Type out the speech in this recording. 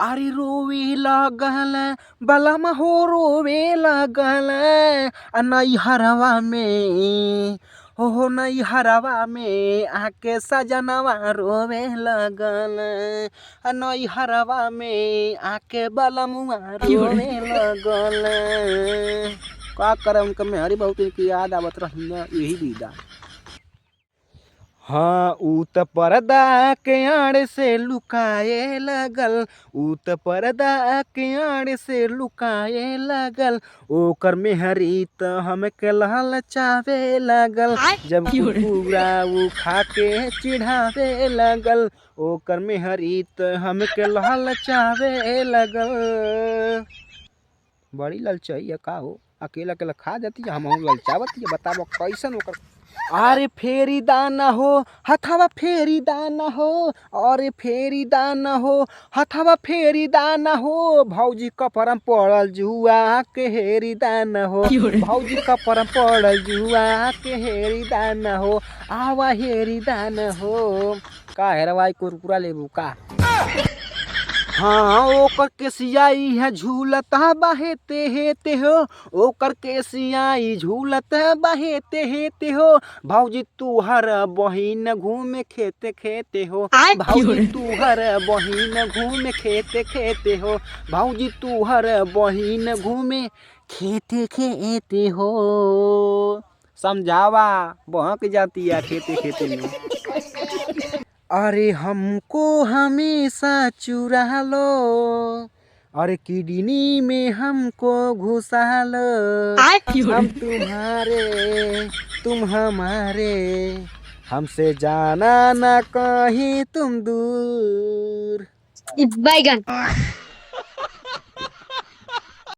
अरे रोवे लगल बलम हो रोवे लगल नई हरवा में हो नई हरवा में आके सजनवा रोवे लगल नई हरवा में आके बलमुआ रोवे लगल। का करे उनका मेहरी बहुत इनकी याद आवत रही ना यही विदा। हाँ ऊ त पर्दा के आड़ से लुकाए लगल ऊ त पर्दा के आड़ से लुकाए लगल ओकर मेहरी त हमके ललचावे लगल जब पूरा ऊ खा के चिढ़ावे लगल ओकर मेहरी त हमके ललचावे लगल। बड़ी ललचाई का हो अकेला अकेला खा जाती है हम ललचावती है बताबो कैसन ओकर। अरे फेरी दाना हो हथवा फेरी दाना हो अरे फेरी दाना हो हथवा फेरी दाना हो भौजी कपरम पड़ल जुआ के हेरी दाना हो भौजी कपरम पड़ल जुआ के हेरी दाना हो आवा हेरी दाना हो। का हेरवाई कुरकुरा लेबू का। हाँ ओकर केसियाई है झूलता बहेते हेते हो ओकर केसियाई झूलता बहेते हेते हो भौजी तू हर बहिन घूमे खेते खेते हो भौजी तू हर बहिन घूमे खेते खेते हो भौजी तू हर बहिन घूमे खेते खेते हो। समझावा बहक जाती है खेते खेते में। अरे हमको हमेशा चुरा लो अरे किडनी में हमको घुसा लो हम तुम्हारे तुम हमारे हमसे जाना ना कहीं तुम दूर। बैगन